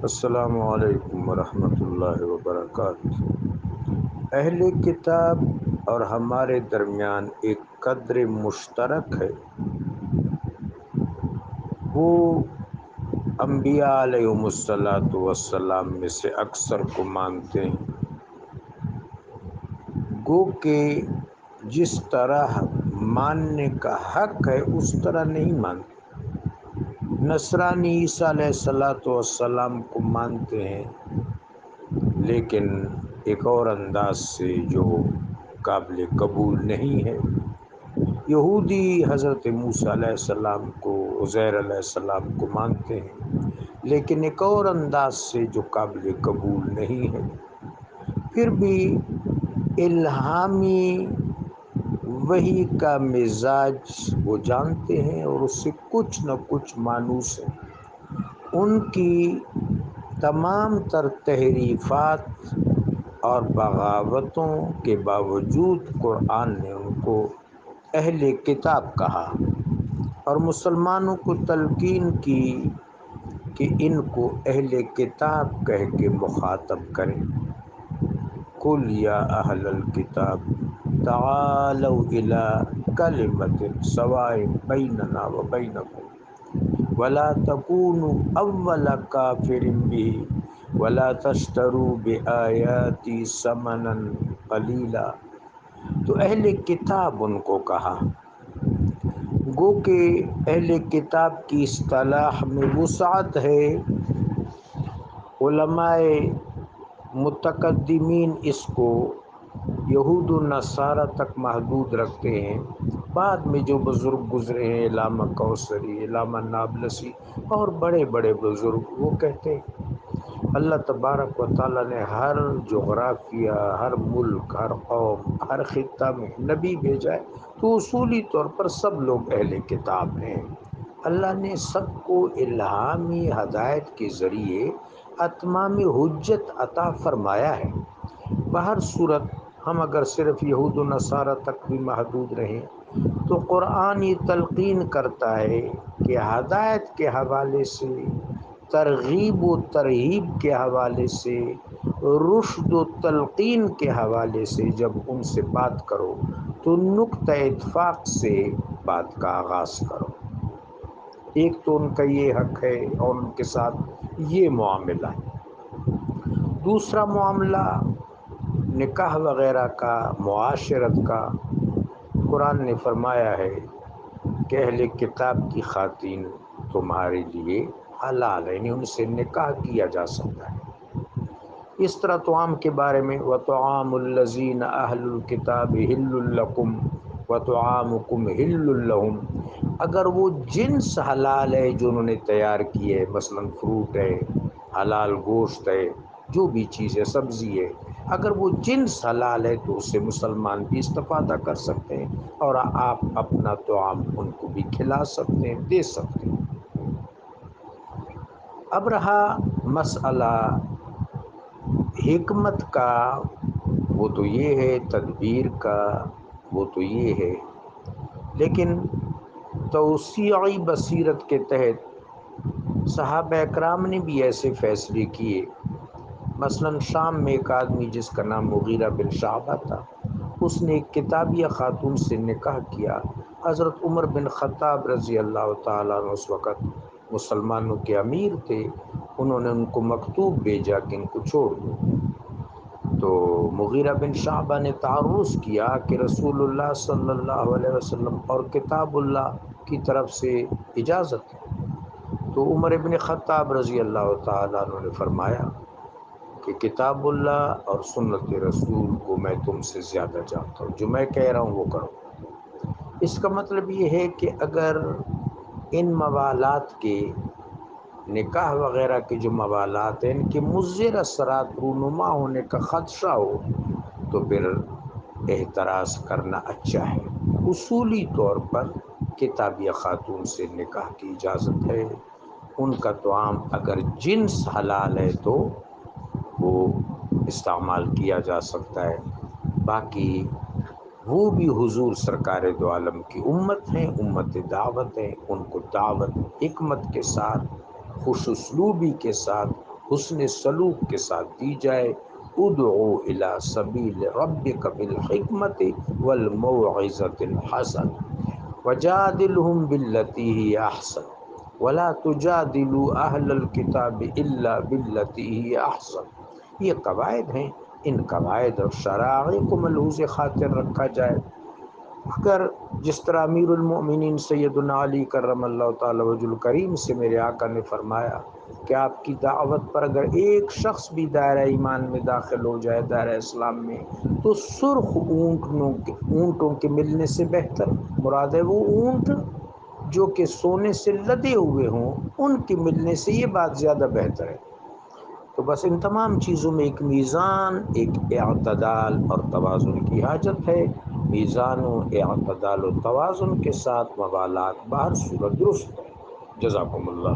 السلام علیکم ورحمۃ اللہ وبرکاتہ۔ اہل کتاب اور ہمارے درمیان ایک قدر مشترک ہے، وہ انبیاء علیہم الصلاۃ والسلام میں سے اکثر کو مانتے ہیں، گو کہ جس طرح ماننے کا حق ہے اس طرح نہیں مانتے۔ نصرانی عیسیٰ علیہ الصلاۃ والسلام کو مانتے ہیں، لیکن ایک اور انداز سے جو قابل قبول نہیں ہے۔ یہودی حضرت موسیٰ علیہ السلام کو، عزیر علیہ السلام کو مانتے ہیں، لیکن ایک اور انداز سے جو قابل قبول نہیں ہے۔ پھر بھی الہامی وحی کا مزاج وہ جانتے ہیں اور اس سے کچھ نہ کچھ مانوس ہے۔ ان کی تمام تر تحریفات اور بغاوتوں کے باوجود قرآن نے ان کو اہل کتاب کہا اور مسلمانوں کو تلقین کی کہ ان کو اہل کتاب کہہ کے مخاطب کریں۔ قل یا اہل الکتاب تعالوا الی کلمۃ سواء بیننا وبینکم ولا تكونوا اول کافر به ولا تشتروا بآیاتی ثمنا قلیلا۔ تو اہل کتاب ان کو کہا، گو کہ اہل کتاب کی اصطلاح میں وسعت ہے۔ علماء متقدمین اس کو یہود و نصارہ تک محدود رکھتے ہیں، بعد میں جو بزرگ گزرے ہیں، علامہ کوثری، علامہ نابلسی اور بڑے بڑے بزرگ، وہ کہتے ہیں اللہ تبارک و تعالیٰ نے ہر جغرافیہ، ہر ملک، ہر قوم، ہر خطہ میں نبی بھیجا ہے، تو اصولی طور پر سب لوگ اہل کتاب ہیں۔ اللہ نے سب کو الہامی ہدایت کے ذریعے اتمام حجت عطا فرمایا ہے۔ بہر صورت ہم اگر صرف یہود و نصارہ تک بھی محدود رہیں تو قرآن یہ تلقین کرتا ہے کہ ہدایت کے حوالے سے، ترغیب و ترہیب کے حوالے سے، رشد و تلقین کے حوالے سے جب ان سے بات کرو تو نقطہ اتفاق سے بات کا آغاز کرو۔ ایک تو ان کا یہ حق ہے اور ان کے ساتھ یہ معاملہ ہے۔ دوسرا معاملہ نکاح وغیرہ کا، معاشرت کا، قرآن نے فرمایا ہے کہ اہل کتاب کی خواتین تمہارے لیے حلال ہے، یعنی ان سے نکاح کیا جا سکتا ہے۔ اس طرح طعام کے بارے میں وَطَعَامُ الَّذِينَ أَهْلُ الْكِتَابِ حِلٌّ لَكُمْ وَطَعَامُكُمْ حِلٌّ لَهُمْ، اگر وہ جنس حلال ہے جو انہوں نے تیار کی ہے، مثلا فروٹ ہے، حلال گوشت ہے، جو بھی چیز ہے، سبزی ہے، اگر وہ جنس حلال ہے تو اس سے مسلمان بھی استفادہ کر سکتے ہیں اور آپ اپنا طعام ان کو بھی کھلا سکتے ہیں، دے سکتے ہیں۔ اب رہا مسئلہ حکمت کا، وہ تو یہ ہے، تدبیر کا وہ تو یہ ہے، لیکن توسیعی بصیرت کے تحت صحابہ اکرام نے بھی ایسے فیصلے کیے۔ مثلا شام میں ایک آدمی جس کا نام مغیرہ بن شعبہ تھا، اس نے ایک کتابیہ خاتون سے نکاح کیا۔ حضرت عمر بن خطاب رضی اللہ تعالیٰ عنہ اس وقت مسلمانوں کے امیر تھے، انہوں نے ان کو مکتوب بھیجا کہ ان کو چھوڑ دو۔ تو مغیرہ بن شعبہ نے تعرض کیا کہ رسول اللہ صلی اللہ علیہ وسلم اور کتاب اللہ کی طرف سے اجازت ہے۔ تو عمر بن خطاب رضی اللہ تعالیٰ عنہ نے فرمایا کہ کتاب اللہ اور سنت رسول کو میں تم سے زیادہ جانتا ہوں، جو میں کہہ رہا ہوں وہ کرو۔ اس کا مطلب یہ ہے کہ اگر ان موالات کے، نکاح وغیرہ کے جو موالات ہیں، ان کے مضر اثرات رونما ہونے کا خدشہ ہو تو پھر احتراز کرنا اچھا ہے۔ اصولی طور پر کتابیہ خاتون سے نکاح کی اجازت ہے، ان کا طعام اگر جنس حلال ہے تو وہ استعمال کیا جا سکتا ہے۔ باقی وہ بھی حضور سرکار دو عالم کی امت ہیں، امت دعوت ہیں، ان کو دعوت حکمت کے ساتھ، خوش اسلوبی کے ساتھ حسن سلوک کے ساتھ دی جائے. ادعو الی سبیل ربک بالحکمت والموعظۃ الحسنہ وجادلہم باللتی ہی احسن ولا تجادلوا اہل الکتاب الا باللتی ہی احسن. یہ قواعد ہیں، ان قواعد اور شرائع کو ملحوظ خاطر رکھا جائے. اگر جس طرح امیر المؤمنین سیدنا علی کرم اللہ تعالی وجہ الکریم سے میرے آقا نے فرمایا کہ آپ کی دعوت پر اگر ایک شخص بھی دائرہ ایمان میں داخل ہو جائے، دائرہ اسلام میں، تو سرخ اونٹوں کے ملنے سے بہتر، مراد ہے وہ اونٹ جو کہ سونے سے لدے ہوئے ہوں، ان کے ملنے سے یہ بات زیادہ بہتر ہے. تو بس ان تمام چیزوں میں ایک میزان، ایک اعتدال اور توازن کی حاجت ہے. میزان و اعتدال و توازن کے ساتھ موالات بہر صورت درست ہے. جزاکم اللہ.